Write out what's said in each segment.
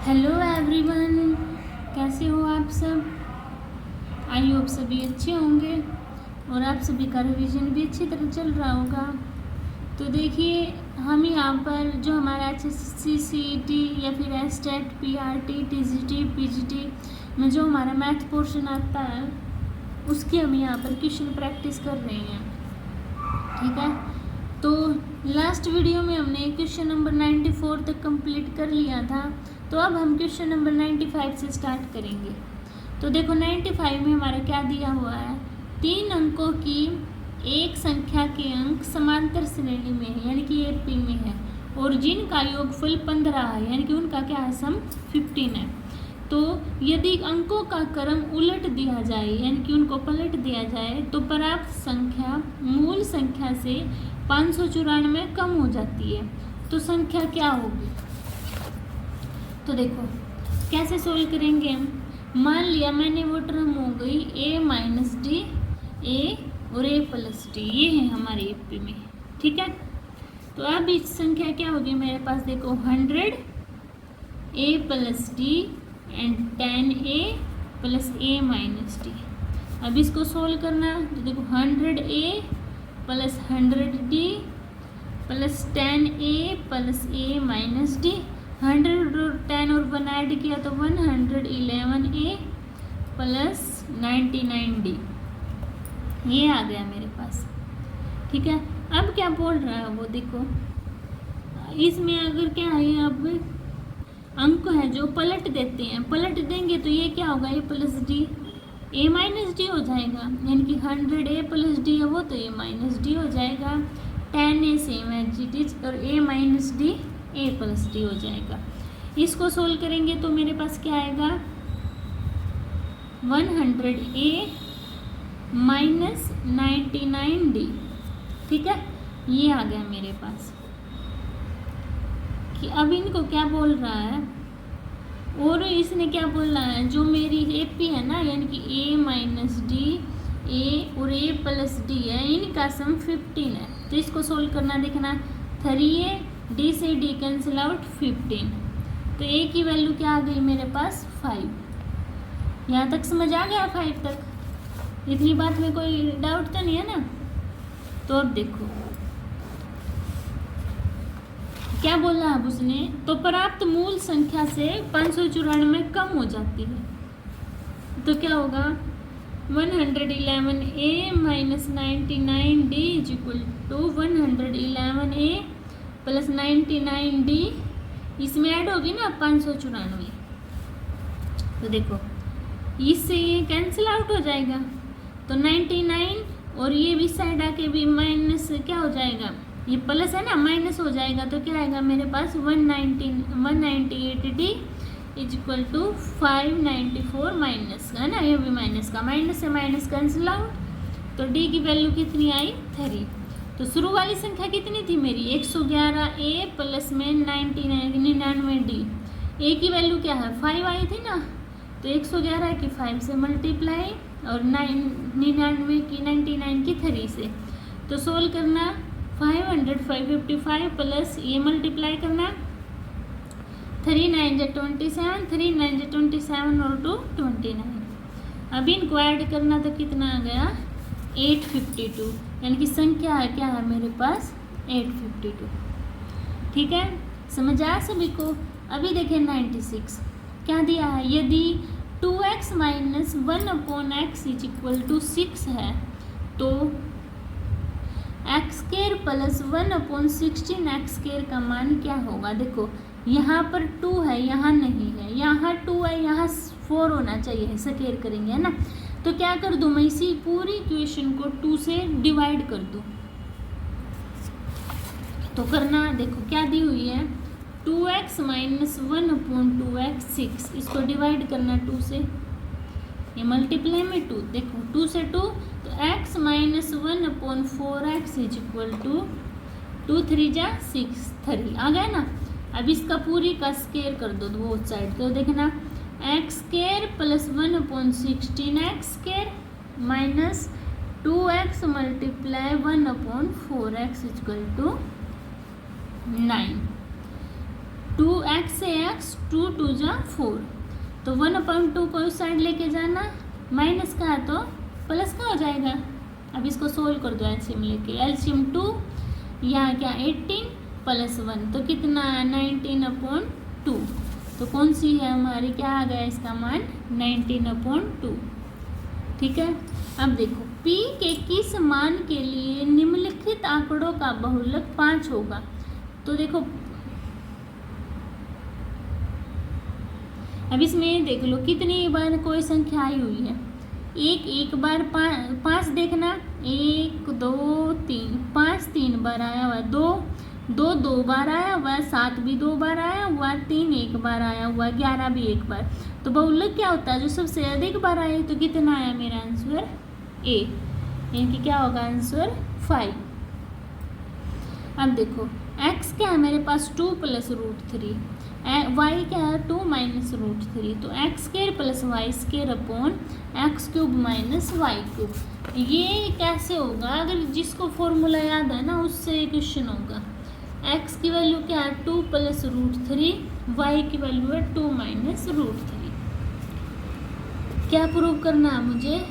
Hello everyone, कैसे हो आप सब। आई होप सभी अच्छे होंगे और आप सभी का रिवीजन भी अच्छी तरह चल रहा होगा। तो देखिए, हम यहाँ पर जो हमारा HSC CET या फिर एस्टेट PRT TGT PGT में जो हमारा मैथ पोर्शन आता है उसकी हम यहाँ पर क्वेश्चन प्रैक्टिस कर रहे हैं। ठीक है, तो लास्ट वीडियो में हमने क्वेश्चन नंबर 94 तक कंप्लीट कर लिया था। तो अब हम क्वेश्चन नंबर 95 से स्टार्ट करेंगे। तो देखो 95 में हमारा क्या दिया हुआ है, 3 अंकों की एक संख्या के अंक समांतर श्रेणी में है, यानी कि AP में है, और जिनका योगफल 15 है, यानी कि उनका क्या है, सम 15 है। तो यदि अंकों का क्रम उलट दिया जाए, यानी कि उनको पलट दिया जाए, तो प्राप्त संख्या मूल संख्या से 594 कम हो जाती है। तो संख्या क्या होगी। तो देखो कैसे सोल्व करेंगे हम। मान लिया मैंने वो टर्म हो गई A माइनस डी ए और A प्लस डी, ये है हमारे AP में। ठीक है, तो अब इस संख्या क्या होगी मेरे पास, देखो 100 A plus D and 10A plus A minus D. अब इसको सोल्व करना, तो देखो 100A plus 100D plus 10A plus A minus D. 100 और 10 और 1 ऐड किया तो 111A प्लस 99D, ये आ गया मेरे पास। ठीक है, अब क्या बोल रहा है वो देखो, इसमें अगर क्या है, अब अंक है जो पलट देते हैं, पलट देंगे तो ये क्या होगा, A plus D A minus D हो जाएगा, यानी कि 100A प्लस डी है वो तो A माइनस डी हो जाएगा। 10A same as it is और A minus D A plus D हो जाएगा। इसको सोल्व करेंगे तो मेरे पास क्या आएगा, 100A माइनस 99D। ठीक है, ये आ गया मेरे पास। कि अब इनको क्या बोल रहा है, और इसने क्या बोला है, जो मेरी AP है ना, यानी कि A माइनस डी A और A प्लस डी है, इनका सम 15 है। तो इसको सोल्व करना, देखना 3A D से D कैंसिल आउट 15, तो A की वैल्यू क्या आ गई मेरे पास 5। यहाँ तक समझ आ गया, 5 तक, इतनी बात में कोई डाउट तो नहीं है ना। तो अब देखो क्या बोला अब उसने, तो प्राप्त मूल संख्या से 594 कम हो जाती है। तो क्या होगा, 111A minus 99D is equal to 111A plus 99D, इसमें ऐड होगी ना 594। तो देखो इससे ये कैंसिल आउट हो जाएगा, तो 99 और ये भी साइड आके भी माइनस क्या हो जाएगा, ये प्लस है ना, माइनस हो जाएगा। तो क्या आएगा मेरे पास 198D is equal to 594 minus है ना, ये भी माइनस का, माइनस से माइनस कैंसिल आउट। तो D की वैल्यू कितनी आई, 3। तो शुरू वाली संख्या कितनी थी मेरी, 111A प्लस में 99D। A की वैल्यू क्या है, 5 आई थी ना, तो 111 की 5 से मल्टीप्लाई और 99 की 99 की 3 से। तो सोल्व करना, 555 प्लस ये मल्टीप्लाई करना, 3 9 जा 27, 3 9 जा 27 और 2 29। अब इनको ऐड करना तो कितना आ गया, 852, यानी कि संख्या है क्या है मेरे पास 852। ठीक है, समझ आया सभी को। अभी देखें 96 क्या दिया है, यदि 2x minus 1/x is equal to 6 है, तो x स्क्वायर प्लस 1/16 x का मान क्या होगा। देखो यहाँ पर 2 है, यहाँ नहीं है, यहाँ 2 है, यहाँ 4 होना चाहिए, स्क्वायर करेंगे है ना। तो क्या कर दूँ मैं, इसी पूरी इक्वेशन को 2 से डिवाइड कर दूँ। तो करना, देखो क्या दी हुई है, 2x माइनस 1/2x 6, इसको डिवाइड करना 2 से, ये मल्टीप्लाई में 2, देखो 2 से 2, तो x minus 1/4x is equal to 2 3 जा 6, 3 आ गया ना। अब इसका पूरी का स्क्वायर कर दो बोथ साइड, तो देखना x square plus 1/16x square minus 2x multiply 1/4x is equal to 9। 2x x से x 2 2 जा 4, तो 1/2 को उस साइड लेके जाना, माइनस का है तो प्लस का हो जाएगा। अब इसको सोल्व कर दो एलसीएम लेके, एलसीएम 2 यहाँ क्या 18 प्लस 1 तो कितना है 19/2, तो कौन सी है हमारी, क्या आ गया इसका मान 19/2। ठीक है, अब देखो p के किस मान के लिए निम्नलिखित आंकड़ों का बहुलक 5 होगा। तो देखो अब इसमें देख लो कितनी बार कोई संख्या आई हुई है, एक बार 5 देखना, 1 2 3 5 3 बार आया हुआ है, 2 बार आया हुआ है, 7 भी 2 बार आया हुआ है, 3 1 बार आया हुआ है, 11 भी 1 बार। तो बहुलक क्या होता है, जो सबसे अधिक बार आए, तो कितना आया मेरा आंसर ए, इनकी क्या होगा आंसर 5। अब देखो x क्या है मेरे पास 2 + √3, y क्या है 2 - √3, तो x² + y² x³ - y³। ये कैसे होगा, अगर जिसको फॉर्मूला याद है ना उससे क्वेश्चन होगा। x की वैल्यू क्या है 2 + √3, y की वैल्यू है 2 - √3। क्या प्रूव करना है मुझे,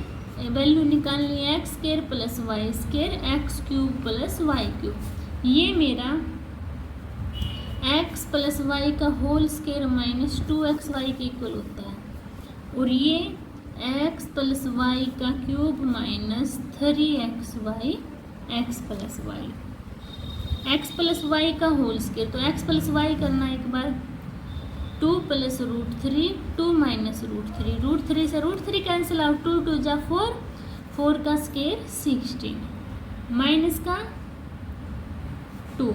वैल्यू निकालनी है x² + y² x³ + y³। ये मेरा x + y का होल स्क्वायर माइनस 2xy के इक्वल होता है, और ये x + y का cube minus 3xy x + y, x + y का होल स्क्वायर, तो x + y करना एक बार, 2 + √3 2 - √3, √3 से √3 कैंसिल आउट, 2 2 जा 4, 4 का स्क्वायर 16 माइनस का 2,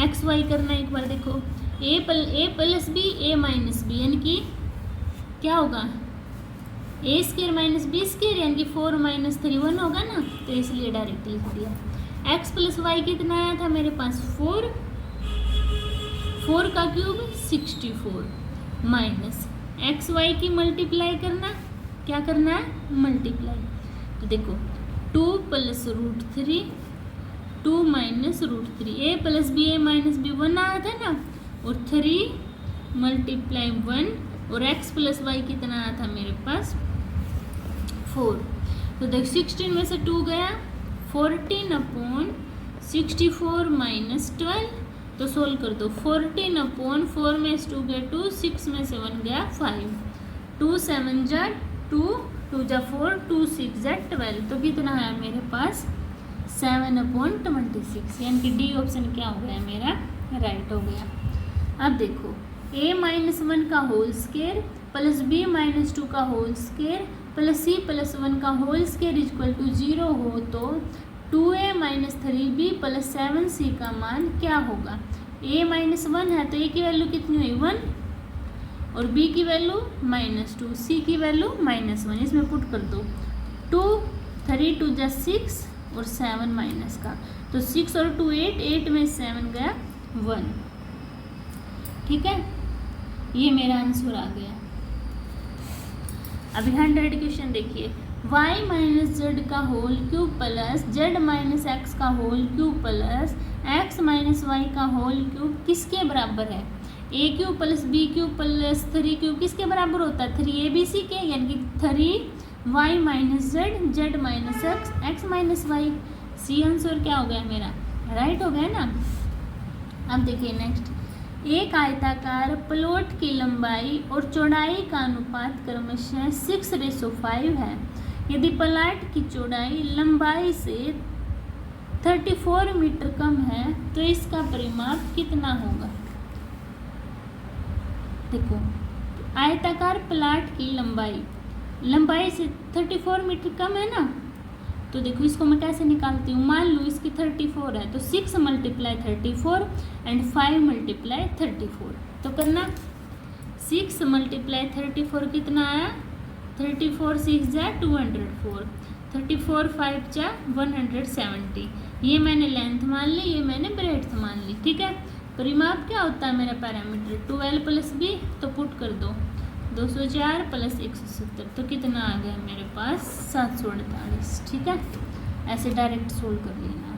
एक्स वाई करना एक बार देखो, a + b a - b यानी कि क्या होगा a² - b² यानी कि 4 - 3 1 होगा ना, तो इसलिए डायरेक्ट लिख दिया। x + y कितना आया था मेरे पास 4 का क्यूब 64 माइनस xy की मल्टीप्लाई करना, क्या करना है मल्टीप्लाई, तो देखो 2 + √3 2 - √3 a + b a - b 1 आया था ना, और 3 × 1 और x + y कितना आया था मेरे पास 4, तो देख 16 में से 2 गया 14/64 - 12, तो सोल्व कर दो, 14/4 में से 2 गया 2, 6 में से 1 गया 5, 2 7 जा 2 2 जा 4 2 6 जा 12, तो कितना है मेरे पास 7/26, यानी कि डी ऑप्शन क्या हो गया मेरा राइट हो गया। अब देखो a - 1 का होल स्क्वायर प्लस b - 2 का होल स्क्वायर प्लस c + 1 का होल स्क्वायर इक्वल टू 0 हो, तो 2a - 3b + 7c का मान क्या होगा। a - 1 है तो a की वैल्यू कितनी हुई 1, और b की वैल्यू -2, c की वैल्यू -1, इसमें पुट कर दो, 2 3 2 जा 6 और 7 माइनस का, तो 6 और 2 8, 8 में 7 गया 1। ठीक है, ये मेरा आंसर आ गया। अभी 100 क्वेश्चन देखिए, y - z का whole cube plus z - x का whole cube plus x - y का होल क्यूब किसके बराबर है। a³ + b³ + 3³ किसके बराबर होता है 3abc के, यानी कि 3y - z z - x x - y, see answer क्या हो गया मेरा राइट हो गया ना। अब देखिए नेक्स्ट, एक आयताकार प्लॉट की लंबाई और चौड़ाई का अनुपात क्रमशः 6:5 है। यदि प्लॉट की चौड़ाई लंबाई से 34 मीटर कम है तो इसका परिमाप कितना होगा। देखो आयताकार प्लॉट की लंबाई से 34 मीटर कम है ना, तो देखो इसको मैं कैसे निकालती हूँ, मान लो इसकी 34 है तो 6 × 34 एंड 5 × 34, तो करना 6 × 34 कितना आया 34 6 जा 204, 34 5 जा 170, ये मैंने लेंथ मान ली, ये मैंने ब्रेड्थ मान ली। ठीक है, परिमाप क्या होता है मेरा पैरामीटर 12 + b, तो पुट कर दो 204 + 170, तो कितना आ गया मेरे पास 748। ठीक है, ऐसे डायरेक्ट सोल्व कर लेना।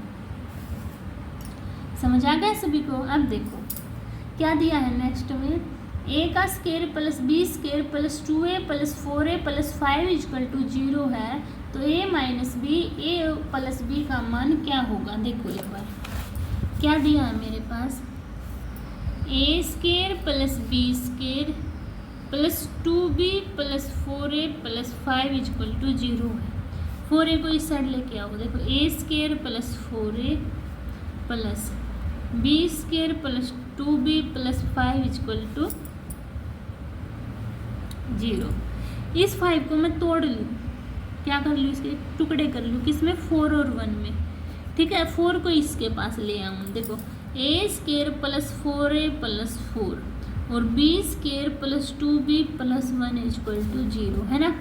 समझ आ गया सभी को। अब देखो क्या दिया है नेक्स्ट में, ए का square plus B square plus 2a plus 4a plus 5 equal to 0 है। तो a minus B, A plus B का मान क्या होगा, देखो एक बार क्या दिया है मेरे पास, a square plus B square plus 2b plus 4a plus 5 equal to 0 है। 4a को इस साइड लेके आओ, देखो a square plus 4a plus B square plus 2b plus 5 equal to 0। इस 5 को मैं तोड़ लूँ, क्या कर लूँ, इसके टुकड़े कर लूँ, किसमें, 4 और 1 में, ठीक है। 4 को इसके पास ले आऊँ, देखो a square plus 4a plus 4 और B square plus 2b plus 1 equal to 0 है ना।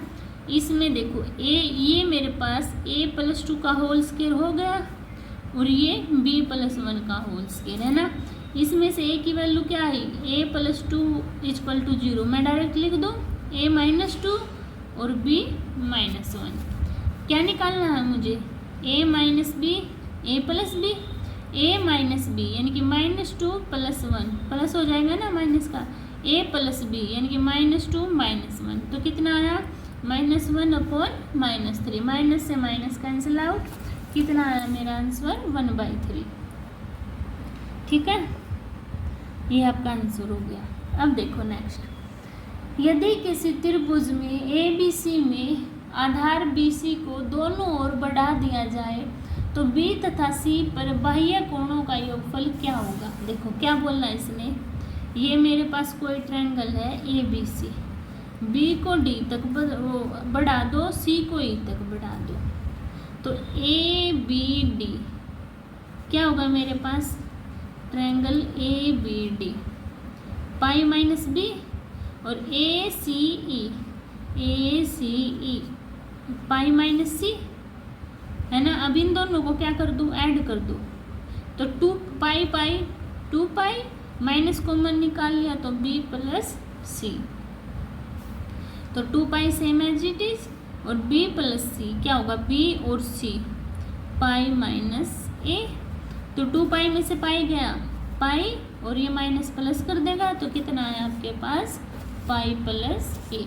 इसमें देखो ये मेरे पास a प्लस 2 का होल स्केयर हो गया और ये b प्लस 1 का होल स्केयर है ना। इसमें से a की वैल्यू क्या है, a प्लस 2 इक्वल टू 0, मैं डायरेक्ट लिख दूँ a माइनस 2 और b माइनस 1। क्या निकालना है मुझे, a minus B, a plus B, a minus B यानी कि माइनस 2 प्लस 1 प्लस हो जाएगा ना माइनस का, a प्लस बी यानी कि माइनस 2 माइनस 1, तो कितना आया, माइनस 1 अपॉन माइनस 3, माइनस से माइनस कैंसिल आउट, कितना आया मेरा आंसर 1/3, ठीक है। ये आपका आंसर हो गया। अब देखो नेक्स्ट, यदि किसी त्रिभुज में ए बी सी में आधार बी सी को दोनों ओर बढ़ा दिया जाए तो बी तथा सी पर बाह्य कोणों का योगफल क्या होगा। देखो क्या बोलना है इसने, ये मेरे पास कोई ट्रायंगल है ए बी सी, बी को डी तक बढ़ा दो, सी को ई तक बढ़ा दो, तो ए बी डी क्या होगा मेरे पास, triangle A B D, pi minus B और A C E pi minus सी है ना। अब इन दोनों को क्या कर दूँ, ऐड कर दूँ, तो 2 पाई 2 पाई माइनस कॉमन निकाल लिया तो b प्लस सी, तो 2 pi same as it is और b प्लस सी क्या होगा, b और c पाई माइनस a, तो 2 पाई में से पाई गया पाई और ये माइनस प्लस कर देगा तो कितना आया आपके पास, पाई प्लस a,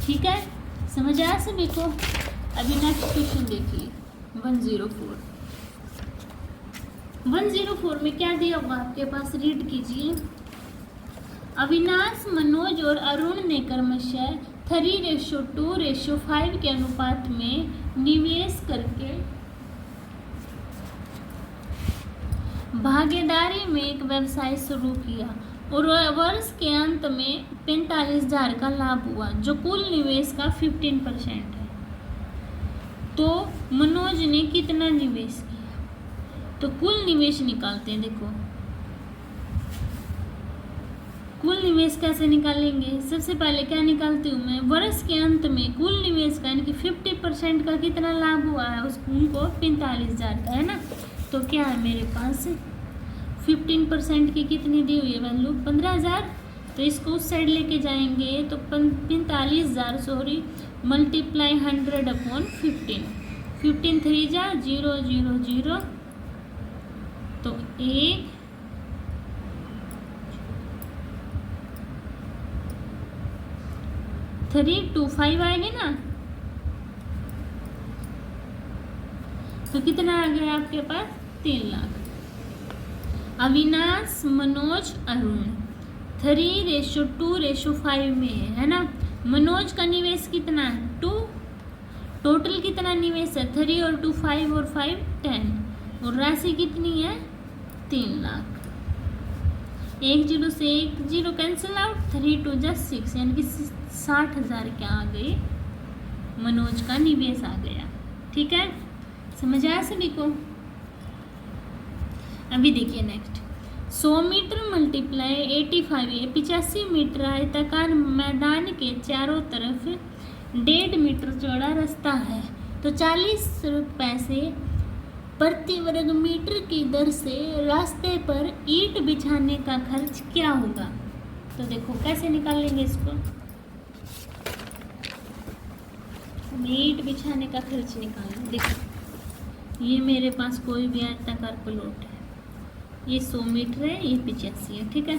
ठीक है। समझ आया सभी को। अभी नेक्स्ट क्वेश्चन देखिए 104 में क्या दिया हुआ आपके पास, रीड कीजिए। अविनाश, मनोज और अरुण ने क्रमशः 3:2:5 के अनुपात में निवेश करके भागीदारी में एक व्यवसाय शुरू किया और वर्ष के अंत में 45,000 का लाभ हुआ जो कुल निवेश का 15% है। तो मनोज ने कितना निवेश किया, तो कुल निवेश निकालते हैं। देखो कुल निवेश कैसे निकालेंगे, सबसे पहले क्या निकालती हूँ मैं, वर्ष के अंत में कुल निवेश का यानी कि 50% का कितना लाभ हुआ है उनको 45,000 का है ना। तो क्या है मेरे पास 15% की कितनी दी हुई है वैल्यू 15,000, तो इसको उस साइड लेके जाएंगे तो 45,000 मल्टीप्लाई 100/15, 15 3 जा 0 0 0, तो 1 3 2 5 आएंगे ना, तो कितना आ गया आपके पास 3 लाख। अविनाश, मनोज, अरुण 3:2:5 में है ना। मनोज का निवेश कितना है 2, टोटल कितना निवेश है 3 और 2 5 और 5 10 और राशि कितनी है 3 लाख। 1 0 से 1 0 कैंसिल आउट, 3 2 जा 6 यानी कि 60,000 क्या आ गए, मनोज का निवेश आ गया। ठीक है, समझ आया सभी को। अभी देखिए नेक्स्ट, 100 मीटर मल्टीप्लाई 85 ये 85 मीटर आयताकार मैदान के चारों तरफ 1.5 मीटर चौड़ा रास्ता है, तो 40 पैसे प्रति वर्ग मीटर की दर से रास्ते पर ईंट बिछाने का खर्च क्या होगा। तो देखो कैसे निकालेंगे इसको, ईंट बिछाने का खर्च निकालना। देखो ये मेरे पास कोई भी आयताकार प्लॉट है, ये 100 मीटर है, ये 85 है, ठीक है।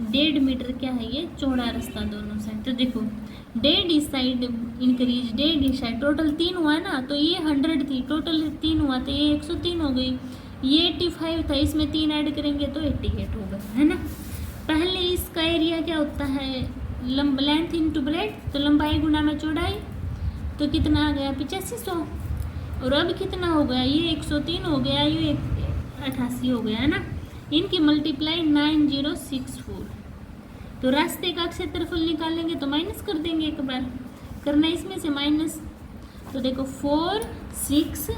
1.5 मीटर क्या है, ये चौड़ा रास्ता दोनों साइड। तो देखो 1.5 इस साइड इंक्रीज, 1.5 इस साइड, टोटल 3 हुआ ना, तो ये 100 थी, टोटल 3 हुआ तो ये 103 हो गई। ये 85 था, इसमें 3 ऐड करेंगे तो 88 होगा, है ना। पहले इसका एरिया क्या होता है, लेंथ इंटू ब्रेड, तो लंबाई गुना में चौड़ाई, तो कितना आ गया 8500। और अब कितना हो गया, ये 103 हो गया, ये 88 हो गया, है ना। इनकी मल्टीप्लाई 9064। तो रास्ते का क्षेत्रफल निकालेंगे तो माइनस कर देंगे, एक बार करना इसमें से माइनस। तो देखो 4 6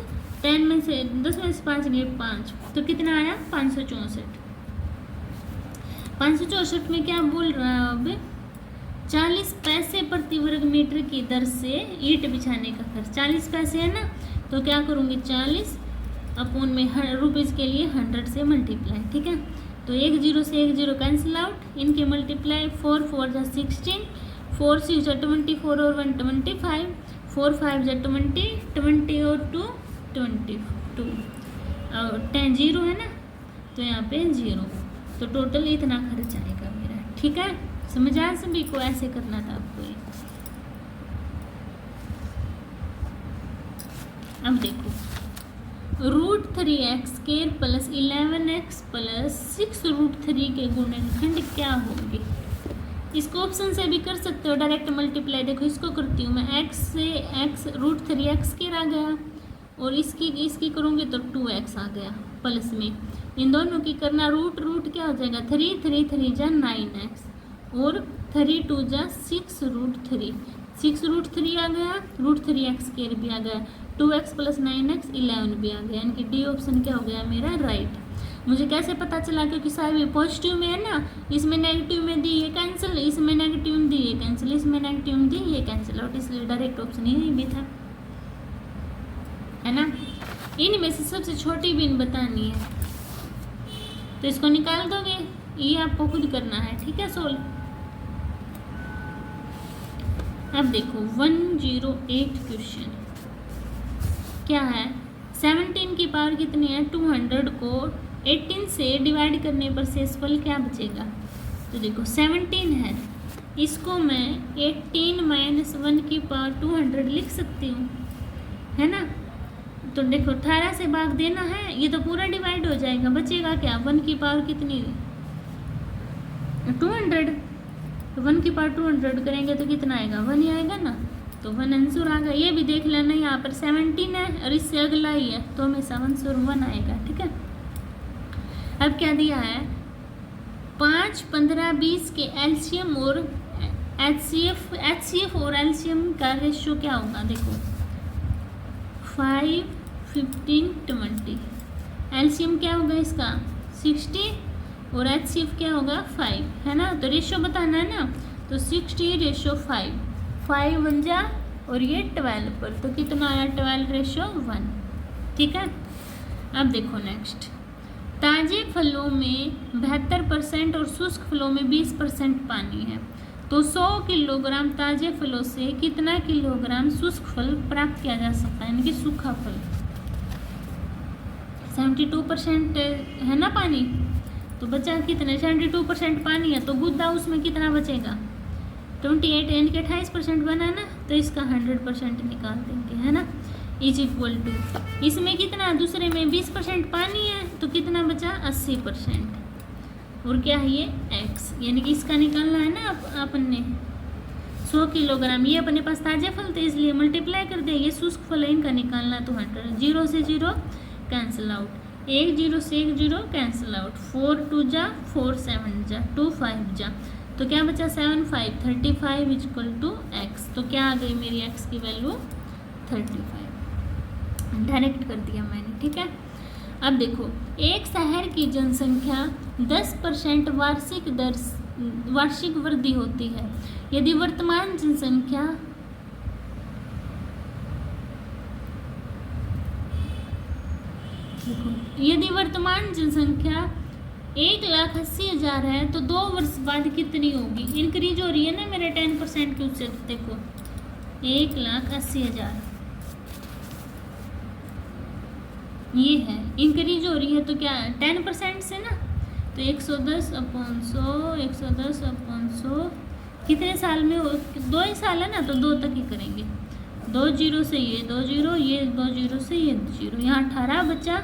10 में से 10 में से 5 गए 5, तो कितना आया 564। 564 में क्या बोल रहा है अब, 40 पैसे प्रति वर्ग मीटर की दर से ईंट बिछाने का खर्च। 40 पैसे है ना, तो क्या करूँगी 40 अपॉन में रुपीज़ के लिए 100 से मल्टीप्लाई, ठीक है। तो 1 0 से 1 0 कैंसिल आउट, इनके मल्टीप्लाई 4 4 जा 16, 4 6 जा 24 और 1 25, 4 5 जा 20, 20 और 2 22 और 10 0 है ना, तो यहाँ पे 0, तो टोटल इतना खर्च आएगा मेरा, ठीक है। समझ आया सभी को, ऐसे करना था आपको ये। अब देखो √3x² प्लस 11x प्लस 6√3 के गुणनखंड क्या होंगे। इसको ऑप्शन से भी कर सकते हो, डायरेक्ट मल्टीप्लाई। देखो इसको करती हूँ मैं, x से x √3x² आ गया, और इसकी करूँगी तो 2x आ गया प्लस में। इन दोनों की करना रूट क्या हो जाएगा, 3 3 3 जा 9x, और 3 2 जा 6√3, 6√3 आ गया, √3x² भी आ गया, 2x प्लस 9x 11 भी आ गया। यानी कि डी ऑप्शन क्या हो गया मेरा राइट। मुझे कैसे पता चला, क्योंकि सारे पॉजिटिव में है ना, इसमें नेगेटिव में दी ये कैंसिल, इसमें नेगेटिव में दी ये कैंसिल, इसमें नेगेटिव में दी ये कैंसिल आउट, इसलिए डायरेक्ट ऑप्शन यही भी था, है ना। इनमें से सबसे छोटी बिन बतानी है, तो इसको निकाल दोगे, ये आपको खुद करना है, ठीक है सोल्व। अब देखो 108 क्वेश्चन क्या है, 17 की पावर कितनी है 200 को 18 से डिवाइड करने पर शेषफल क्या बचेगा। तो देखो 17 है, इसको मैं 18 माइनस 1 की पावर 200 लिख सकती हूँ, है ना। तो देखो 18 से भाग देना है, ये तो पूरा डिवाइड हो जाएगा, बचेगा क्या 1 की पावर कितनी 200, 1 की पावर 200 करेंगे तो कितना आएगा 1 ही आएगा ना, तो 1 आंसर आ गया। ये भी देख लेना, यहाँ पर 17 है और इससे अगला ही है, तो हमें आंसर 1 आएगा, ठीक है। अब क्या दिया है, 5 15 20 के एलसीएम और एचसीएफ और एलसीएम का रेशियो क्या होगा। देखो 5 15 20, एलसीएम क्या होगा इसका 60 और एचसीएफ क्या होगा 5, है ना। तो रेशियो बताना है ना, तो 60:5, 5 बन जा और ये 12 पर, तो कितना आया 12:1, ठीक है। अब देखो नेक्स्ट, ताज़े फलों में 72% और शुष्क फलों में 20% पानी है, तो 100 किलोग्राम ताज़े फलों से कितना किलोग्राम शुष्क फल प्राप्त किया जा सकता है, यानी कि सूखा फल। 72% है ना पानी, तो बचा कितने 72% पानी है, तो गुद्दा उसमें कितना बचेगा 28, यानी कि 28% बना ना, तो इसका 100% निकाल देंगे, है ना, इज इक्वल टू इसमें कितना दूसरे में 20% पानी है, तो कितना बचा 80%, और क्या है ये x, यानी कि इसका निकालना है ना अपन ने 100 किलोग्राम, ये अपने पास ताज़े फल थे इसलिए मल्टीप्लाई कर दे, ये शुष्क फल है इनका निकालना, तो 100, 0 से 0 कैंसिल आउट, 1 0 से 1 0 कैंसिल आउट, 4 2 जा 4 7 जा 2 5 जा, तो क्या बचा 7 5 35 इक्वल टू x, तो क्या आ गई मेरी x की वैल्यू 35, डायरेक्ट कर दिया मैंने, ठीक है। अब देखो एक शहर की जनसंख्या 10% वार्षिक वृद्धि होती है, यदि वर्तमान जनसंख्या यदि वर्तमान जनसंख्या 1,80,000 है, तो 2 वर्ष बाद कितनी होगी, इंक्रीज हो रही है ना मेरे 10% के उससे। देखो 1,80,000 ये है इंक्रीज हो रही है, तो क्या 10% से ना, तो 110/100, 110/100 कितने साल में हो, 2 ही साल है ना, तो 2 तक ही करेंगे। 2 जीरो से ये 2 जीरो, ये 2 जीरो से ये जीरो, यहाँ 18 बचा,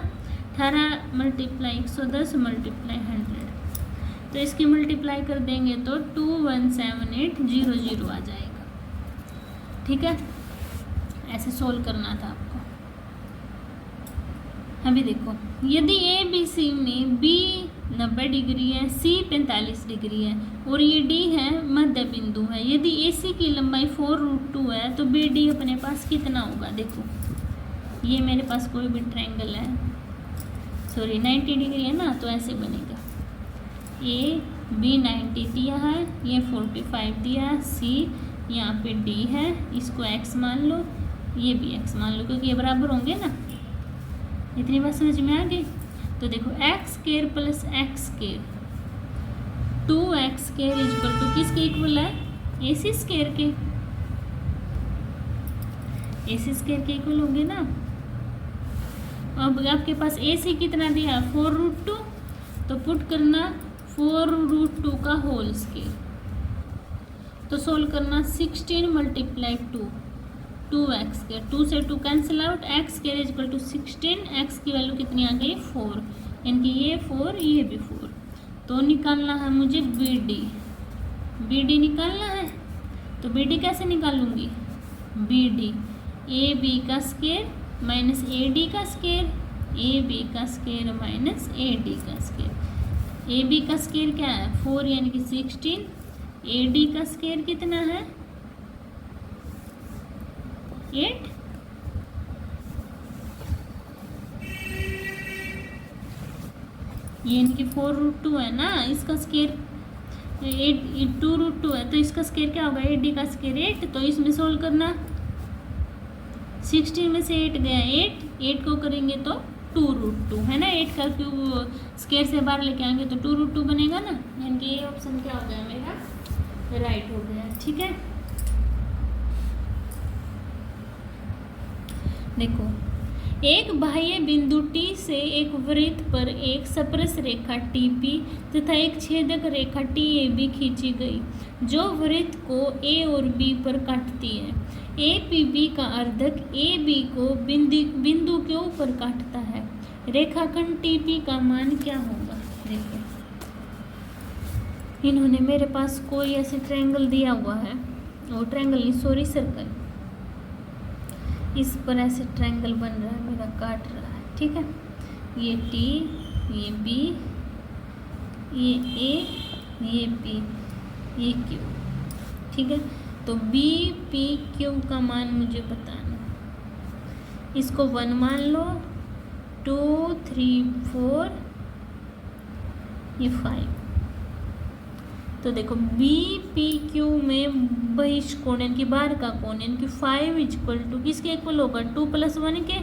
18 मल्टीप्लाई 110 मल्टीप्लाई 100, तो इसकी मल्टीप्लाई कर देंगे तो 21780 आ जाएगा। ठीक है, ऐसे सोल्व करना था आपको। अभी देखो, यदि ए बी सी में बी 90 डिग्री है, सी 45 डिग्री है और ये डी है मध्य बिंदु है, यदि ए सी की लंबाई 4√2 है तो बी डी अपने पास कितना होगा। देखो ये मेरे पास कोई भी ट्रायंगल है, सॉरी 90 डिग्री है ना, तो ऐसे बनेगा। ए बी 90 दिया है, ये 45 दिया है, सी यहाँ पे डी है, इसको एक्स मान लो, ये भी एक्स मान लो, क्योंकि ये बराबर होंगे ना। इतनी बात समझ में आ गई। तो देखो x square plus x square 2x square equal to किसके इक्वल है, ए सी स्क्वायर के, ए सी स्क्वायर के इक्वल होंगे ना। अब आपके पास ए सी कितना दिया, 4√2, तो पुट करना 4√2 का होल स्क्वायर, तो सोल्व करना 16 मल्टीप्लाई 2x स्क्वायर, 2 से 2 cancel out, x square equal to 16, एक्स की वैल्यू कितनी आ गई 4, यानी कि ये 4 ये भी 4, तो निकालना है मुझे बी डी निकालना है। तो बी डी कैसे निकालूंगी, बी डी ए बी का स्क्वायर माइनस ए डी का स्क्वायर, ए बी का स्क्वायर माइनस ए डी का स्क्वायर। ए बी का स्क्वायर क्या है 4 यानी कि 16, ए डी का स्क्वायर कितना है 8, ये यानी कि 4√2 है ना, इसका स्क्वायर 2√2 है, तो इसका स्क्वायर क्या होगा, 8 का स्क्वायर 8, तो इसमें सोल्व करना 16 में से 8 गया 8 को करेंगे तो 2√2 है ना, 8 का क्यूब स्क्वायर से बाहर लेके आएंगे तो 2√2 बनेगा ना, यानी कि ये ऑप्शन क्या हो गया मेरा राइट हो गया। ठीक है, देखो एक बाह्य बिंदु T से एक वृत्त पर एक स्पर्श रेखा TP तथा एक छेदक रेखा TAB खींची गई, जो वृत्त को A और B पर काटती है। APB का अर्धक AB को बिंदु के ऊपर काटता है। रेखाखंड TP का मान क्या होगा। देखो इन्होंने मेरे पास कोई ऐसे ट्रायंगल दिया हुआ है, वो ट्रायंगल नहीं सॉरी सर्कल, इस पर ऐसे ट्रायंगल बन रहा है मेरा, काट रहा है। ठीक है, ये T, ये B, ये A, ये P, ये Q। ठीक है, तो B P Q का मान मुझे बताना, इसको 1 मान लो, 2 3 4 ये 5। तो देखो बी पी क्यू में बहिष्कोण यानी कि बाहर का कोण यानी कि 5 इक्वल टू किसके इक्वल होगा 2 + 1 के,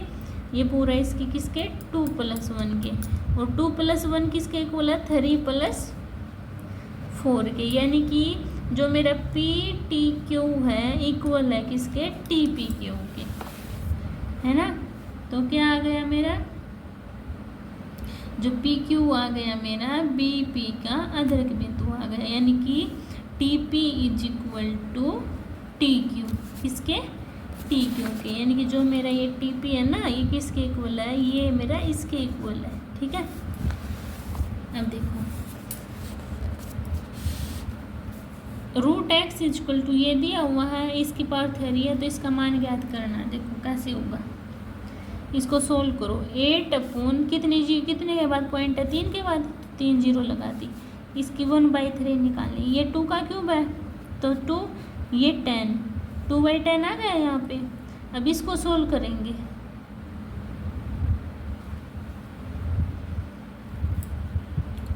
ये पूरा इसकी किसके 2 + 1 के, और 2 + 1 किसके इक्वल है 3 + 4 के, यानी कि जो मेरा पी टी क्यू है इक्वल है किसके टी पी क्यू के, है ना। तो क्या आ गया मेरा जो पी क्यू आ गया मेरा बी पी का अधरक बिंदु आ गया, यानी कि टी पी = टी क्यू, किसके टी क्यू के, यानी कि जो मेरा ये टी पी है ना ये किसके इक्वल है, ये मेरा इसके इक्वल है। ठीक है, अब देखो √x ये दिया हुआ है, इसकी पावर 3 है, तो इसका मान ज्ञात करना। देखो कैसे होगा, इसको सोल्व करो 8 कितने के बाद पॉइंट है 3 के बाद 3 0 लगा दी, इसकी 1/3 निकालनी, ये 2 का क्यूब है तो 2, ये 10 2/10 आ गया यहाँ पे। अब इसको सोल्व करेंगे,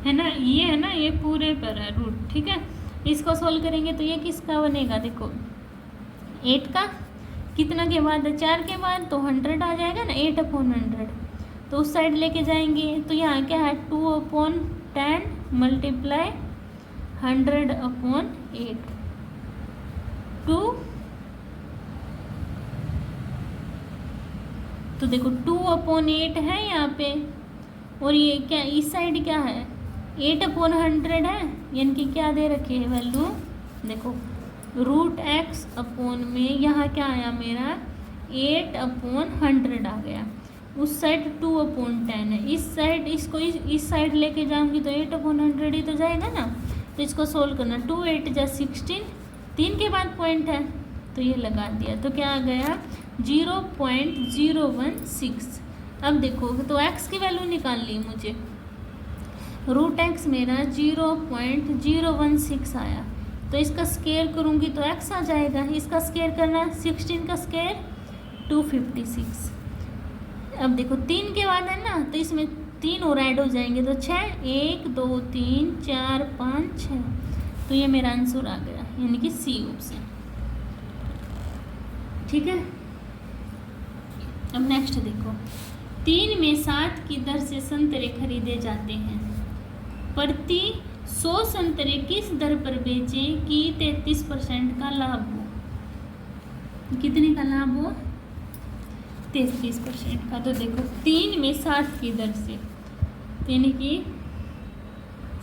है ना, ये है ना ये पूरे पर है रूट। ठीक है, इसको सोल्व करेंगे तो ये किसका बनेगा, देखो 8 का कितना के बाद 4 के बाद तो 100 आ जाएगा ना, 8/100, तो उस साइड लेके जाएंगे तो यहाँ क्या है 2/10 मल्टीप्लाई 100/8 2 तो देखो 2/8 है यहाँ पे, और ये क्या इस साइड क्या है 8/100 है, यानी कि क्या दे रखी है वैल्यू, देखो √x में यहाँ क्या आया मेरा 8/100 आ गया, उस साइड 2/10 है, इस साइड इसको इस साइड लेके जाऊंगी तो 8/100 ही तो जाएगा ना। तो इसको सोल्व करना, 2 8 जा 16, 3 के बाद पॉइंट है तो ये लगा दिया, तो क्या आ गया 0.016। अब देखो तो x की वैल्यू निकाल ली मुझे, √x मेरा 0.016 आया, तो इसका स्क्वायर करूँगी तो x आ जाएगा, इसका स्क्वायर करना 16 का स्क्वायर 256। अब देखो 3 के बाद है ना, तो इसमें 3 और ऐड हो जाएंगे तो 6, 1 2 3 4 5 6, तो ये मेरा आंसर आ गया, यानी कि सी ऑप्शन। ठीक है, अब नेक्स्ट देखो, 3 में 7 की दर से संतरे खरीदे जाते हैं, प्रति 100 संतरे किस दर पर बेचें कि 33% का लाभ हो। कितने का लाभ हो 33% का। तो देखो 3 में 7 की दर से, यानी कि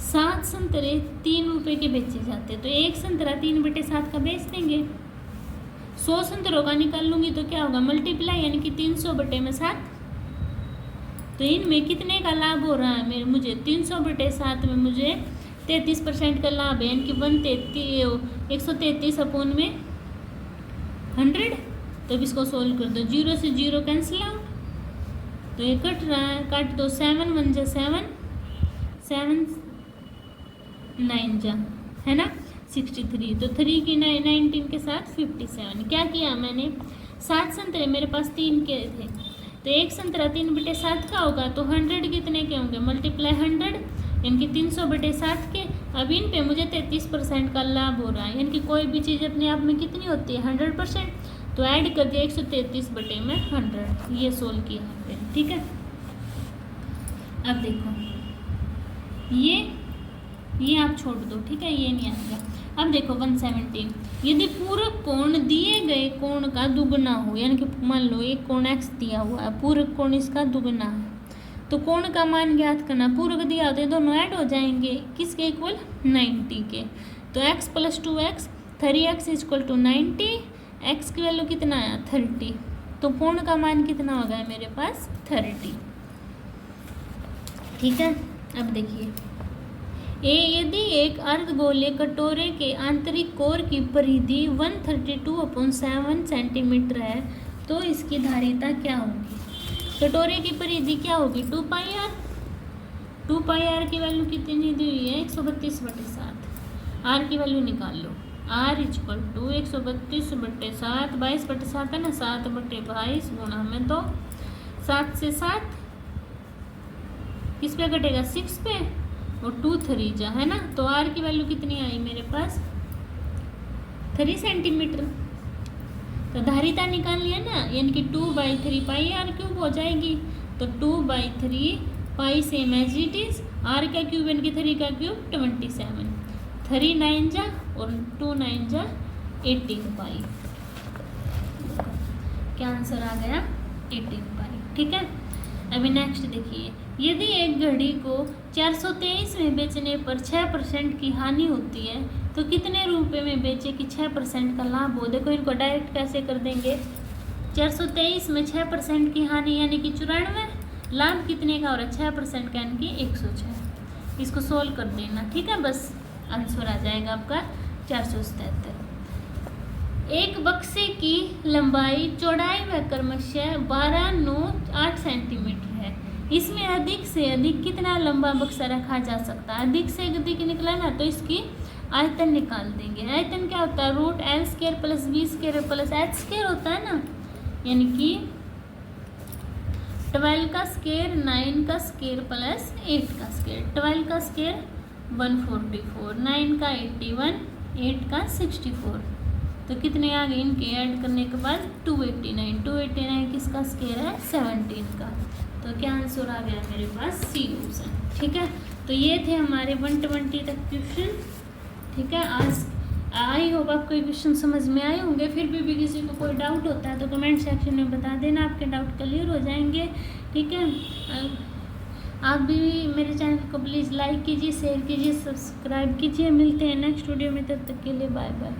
7 संतरे 3 रुपए के बेचे जाते हैं, तो एक संतरा 3/7 का बेच देंगे। 100 संतरों का निकाल लूंगी तो क्या होगा मल्टीप्लाई, यानी कि 300/7, तो इनमें कितने का लाभ हो रहा है मेरे, मुझे 300/7 में मुझे 33% का लाभ है, यानी कि 133/100। तो अब इसको सोल्व कर दो, 0 से 0 कैंसिल आउट, तो ये कट रहा है, काट दो, 7 1 जा 7, 7 9 जा है ना 63, तो 3 की 19 के साथ 57। क्या किया मैंने, 7 संतरे मेरे पास 3 के थे, तो एक संतरा 3/7 का होगा, तो 100 कितने के होंगे मल्टीप्लाई 100, यानी कि 300/7 के। अब इन पे मुझे 33% का लाभ हो रहा है, यानी कि कोई भी चीज़ अपने आप में कितनी होती है 100%, तो ऐड कर दिया 133/100, ये सोल्व किया हमने। ठीक है, अब देखो ये आप छोड़ दो, ठीक है, ये नहीं आएगा। अब देखो 117, यदि पूरक कोण दिए गए कोण का दुगना हो, यानी कि मान लो एक कोण x दिया हुआ है, पूरक कोण इसका दुगना है, तो कोण का मान ज्ञात करना। पूरक दिया होता है दोनों ऐड हो जाएंगे, किसके इक्वल 90 के, तो x + 2x 3x = 90, x की वैल्यू कितना आया 30, तो कोण का मान कितना हो गया मेरे पास 30। ठीक है, अब देखिए यदि एक अर्धगोलीय कटोरे के आंतरिक कोर की परिधि 132/7 सेंटीमीटर है, तो इसकी धारिता क्या होगी। कटोरे की परिधि क्या होगी 2πr, 2πr की वैल्यू कितनी दी हुई है 132/7, r की वैल्यू निकाल लो, r = 132/7, 22/7 है ना, 7/22 गुणा में, तो 7 से 7 किस पे कटेगा 6 पे, और 2 3 जा है ना, तो r की वैल्यू कितनी आई मेरे पास 3 सेंटीमीटर। तो धारिता निकाल लिया ना, यानी कि 2/3 πr³ हो जाएगी, तो 2/3 pi same as it is, r का क्यूब यानी कि 3 का क्यूब 27, 3 9 जा और 2 9 जा 18 पाई, क्या आंसर आ गया 18 पाई। ठीक है, अभी नेक्स्ट देखिए, यदि एक घड़ी को 423 में बेचने पर 6% की हानि होती है, तो कितने रुपए में बेचे कि 6% का लाभ हो। देखो इनको डायरेक्ट कैसे कर देंगे, 423 में 6% की हानि यानी कि 94, लाभ कितने का हो रहा है 6% का यानी कि 106, इसको सोल्व कर देना। ठीक है, बस आंसर आ जाएगा आपका 477। एक बक्से की लंबाई चौड़ाई व क्रमशः 12 9 8 सेंटीमीटर है, इसमें अधिक से अधिक कितना लंबा बक्सा रखा जा सकता है। अधिक से अधिक निकला ना, तो इसकी आयतन निकाल देंगे। आयतन क्या होता है √L² + V² + H² होता है ना, यानी कि 12 का स्क्वायर 9 का स्क्वायर + 8 का स्क्वायर, 12 का स्क्वायर 144, 9 का 81, 8 का 64, तो कितने आ गए इनके ऐड करने के बाद 289, 289 किसका स्क्वायर है 17 का, तो क्या आंसर आ गया मेरे पास सी ऑप्शन। ठीक है, तो ये थे हमारे 120 तक क्वेश्चन। ठीक है, आज आई होप आपको ये क्वेश्चन समझ में आए होंगे। फिर भी किसी को कोई डाउट होता है तो कमेंट सेक्शन में बता देना, आपके डाउट क्लियर हो जाएंगे। ठीक है, आप भी मेरे चैनल को प्लीज़ लाइक कीजिए, शेयर कीजिए, सब्सक्राइब कीजिए। मिलते हैं नेक्स्ट वीडियो में, तब तक के लिए बाय बाय।